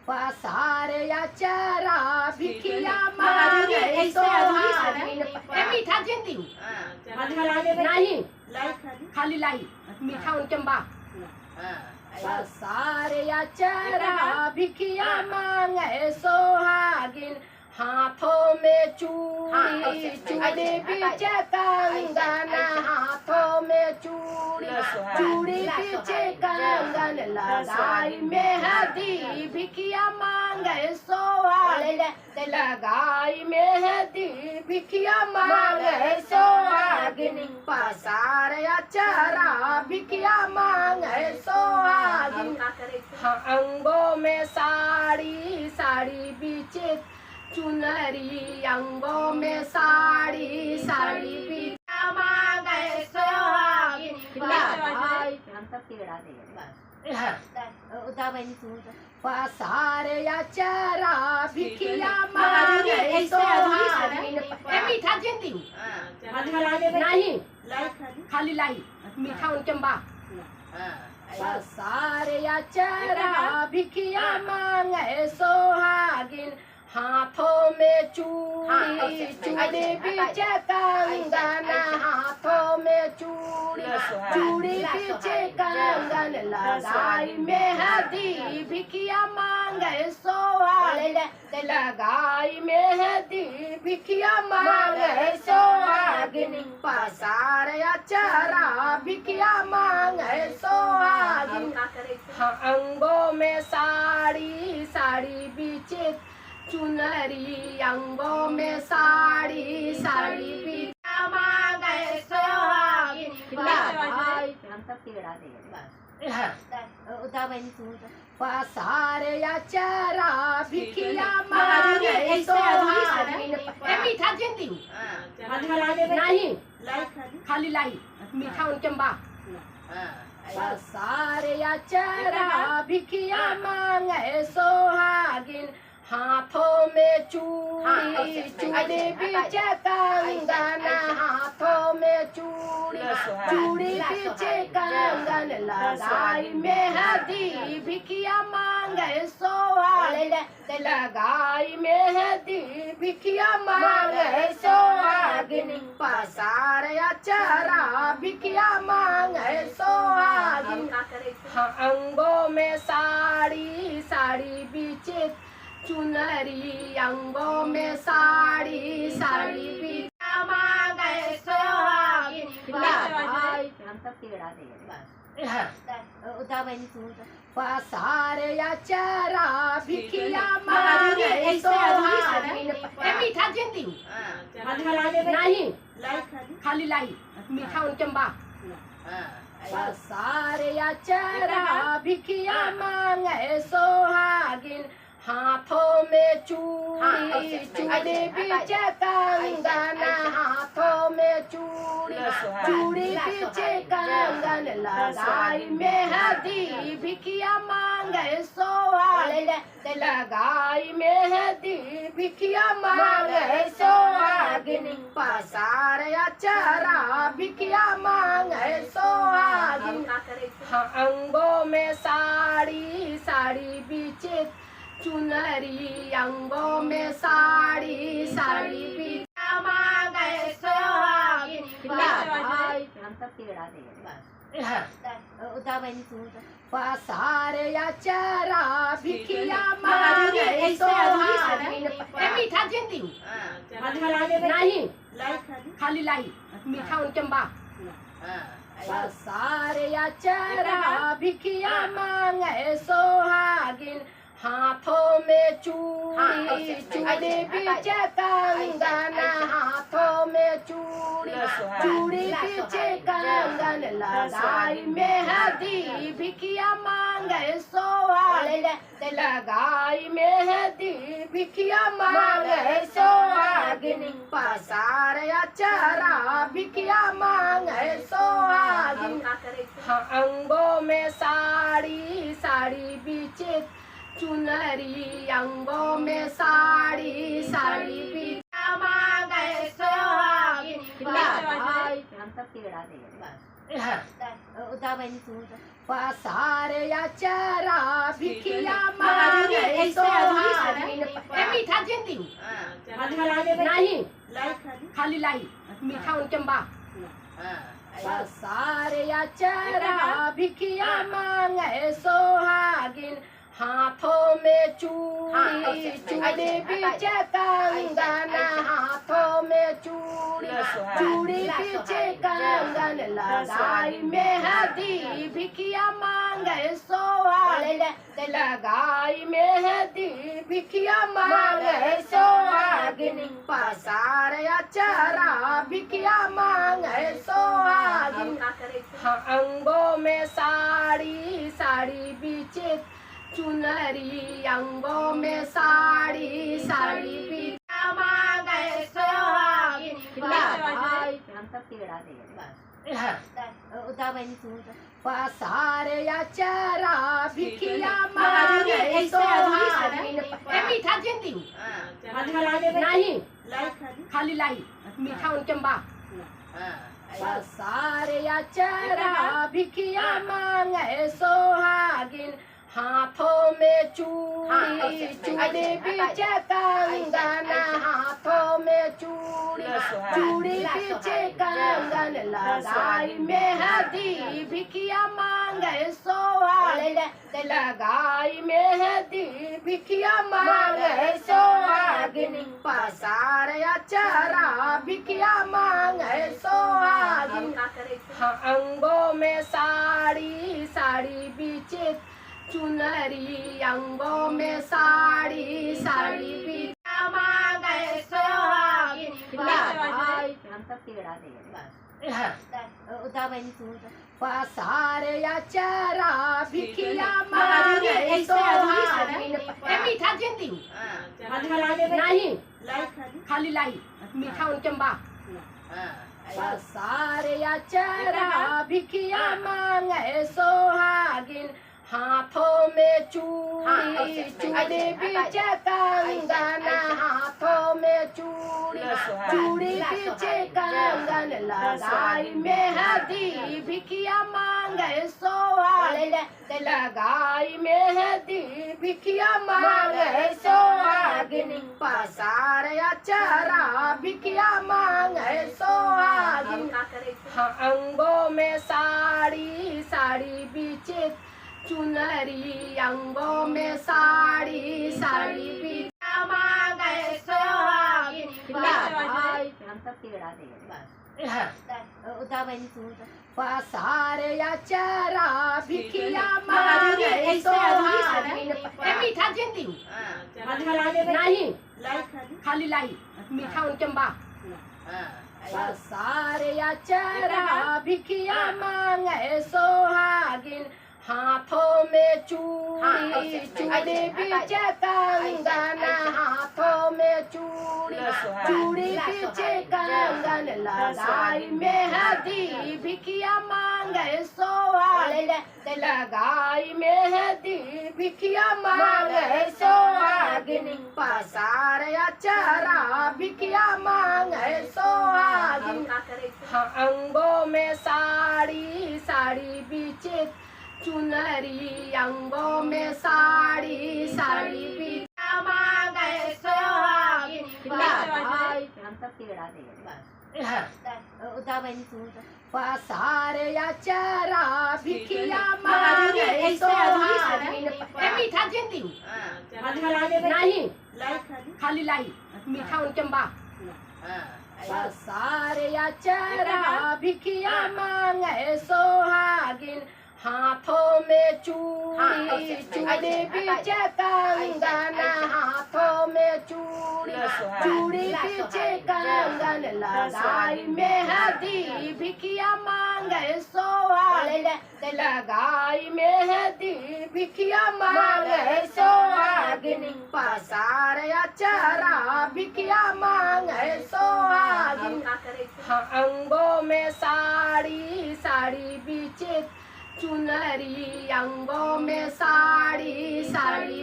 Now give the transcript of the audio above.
पसारे या चरा भिखिया मांगे सोहागिन मीठा जिंदी नहीं खाली लाई मीठा उनके बा पसारे या चरा भिखिया मांगे सोहागिन हाथों में चूड़ी चूड़ी पीछे कंगन हाथों में चूड़ी चूड़ी पीछे कंगन लगाई मेहंदी भिखिया मांगे सोहागिन लगाई मेहंदी भिखिया मांगे सोहागिन पसारे चरा भिखिया मांगे सोहागिन अंगों में साड़ी साड़ी बीचे चुनरी अंगों में साड़ी साड़ी भिखिया मांगे सोहागिन पसारे या चरा भिखिया मांगे सोहागिन मीठा जिंदी नहीं खाली लाई मीठा उनके बा पसारे या चरा भिखिया मांगे सोहागिन हाथों में चूड़ी चूड़ी पीछे कंगन हाथों में चूड़ी चूड़ी पीछे कंगन लगाई मेहंदी भिखिया मांगे सोहागिन लगाई मेहंदी भिखिया मांगे सोहागिन पसारे चरा भिखिया मांगे सोहागिन अंगों में साड़ी साड़ी बीचे चुनरी अंगों में साड़ी साड़ी भिखिया मांगे सोहागिन पसारे या चरा भिखिया मांगे सोहागिन मीठा जिंदी नहीं खाली लाई मीठा उनके बा पसारे या चरा भिखिया मांगे सोहागिन हाथों में चूड़ी चूड़ी पीछे कंगन हाथों में चूड़ी चूड़ी पीछे कंगन लगाई मेहंदी भिखिया मांगे सोहागिन लगाई मेहंदी भिखिया मांगे सोहागिन पसारे चरा भिखिया मांगे सोहागिन अंगों में साड़ी साड़ी बीचे चुनरी अंगों में साड़ी साड़ी भिखिया मांगे सोहागिन पसारे या चरा भिखिया मांगे सोहागिन मीठा जिंदी नहीं खाली लाई मीठा उनके बा पसारे या चरा भिखिया मांगे सोहागिन हाथों में चूड़ी चूड़ी पीछे कंगन हाथों में चूड़ी चूड़ी पीछे कंगन लगाई मेहंदी भिखिया मांगे सोहागिन लगाई मेहंदी भिखिया मांगे सोहागिन पसारे चरा भिखिया मांगे सोहागिन अंगों में साड़ी साड़ी बीचे चुनरी अंगों में साड़ी साड़ी भिखिया मांगे सोहागिन पसारे या चरा भिखिया मांगे सोहागिन मीठा जिंदी नहीं खाली लाई मीठा उनके बा पसारे या चरा भिखिया मांगे सोहागिन हाथों में चूड़ी चूड़ी पीछे कंगन हाथों में चूड़ी चूड़ी पीछे कंगन लगाई मेहंदी भिखिया मांगे सोहागिन लगाई मेहंदी भिखिया मांगे सोहागिन पसारे चरा भिखिया मांगे सोहागिन अंगों में साड़ी साड़ी बीचे चुनरी अंगों में साड़ी साड़ी भिखिया मांगे सोहागिन लगाई पसारे चरा भिखिया मांगे सोहागिन मीठा जिंदी नहीं खाली लाई मीठा उनके बा पसारे चरा भिखिया मांगे सोहागिन हाथों में चूड़ी चूड़ी पीछे कंगन हाथों में चूड़ी चूड़ी पीछे कंगन लगाई मेहंदी भिखिया मांगे सोहागिन लगाई मेहंदी भिखिया मांगे सोहागिन पसारे चरा भिखिया मांगे सोहागिन अंगों में साड़ी साड़ी बीचे चुनरी अंगों में साड़ी साड़ी भिखिया मांगे सोहागिन पसारे चरा भिखिया मांगे सोहागिन मीठा जिंदी नहीं खाली लाई मीठा उनके बा पसारे चरा भिखिया मांगे सोहागिन हाथों में चूड़ी चूड़ी पीछे कंगन हाथों में चूड़ी चूड़ी पीछे कंगन लगाई मेहंदी भिखिया मांगे सोहागिन लगाई मेहंदी भिखिया मांगे सोहागिन पसारे चरा भिखिया मांगे सोहागिन अंगों में साड़ी साड़ी बीचे चुनरी अंगों में साड़ी साड़ी भिखिया मांगे सोहागिन पसारे चरा भिखिया मांगे सोहागिन मीठा जिंदी नहीं खाली लाई मीठा उनके बा पसारे चरा भिखिया मांगे सोहागिन हाथों में चूड़ी चूड़ी पीछे कंगन हाथों में चूड़ी चूड़ी पीछे कंगन लगाई मेहंदी भिखिया मांगे सोहागिन लगाई मेहंदी भिखिया मांगे सोहागिन पसारे चरा भिखिया मांगे सोहागिन अंगों में साड़ी साड़ी बीचे चुनरी अंगों में साड़ी साड़ी भिखिया मांगे सोहागिन पसारे चरा भिखिया मांगे सोहागिन मीठा जिंदी नहीं खाली लाई मीठा उनके बा पसारे चरा भिखिया मांगे सोहागिन हाथों में चूड़ी चूड़ी पीछे कंगन हाथों में चूड़ी चूड़ी पीछे कंगन लगाई मेहंदी भिखिया मांगे सोहागिन लगाई मेहंदी भिखिया मांगे सोहागिन पसारे चरा भिखिया मांगे सोहागिन अंगों में साड़ी साड़ी बीचे चुनरी अंगों में साड़ी साड़ी भिखिया मांगे सोहागिन पसारे चरा भिखिया मांगे सोहागिन मीठा जिंदी नहीं खाली लाई मीठा उनके बा पसारे चरा भिखिया मांगे सोहागिन हाथों में चूड़ी चूड़ी पीछे कंगन हाथों में चूड़ी चूड़ी पीछे कंगन लगाई मेहंदी भिखिया मांगे सोहागिन लगाई मेहंदी भिखिया मांगे सोहागिन पसारे चरा भिखिया मांगे सोहागिन अंगों में साड़ी साड़ी बीचे चुनरी अंगों में साड़ी साड़ी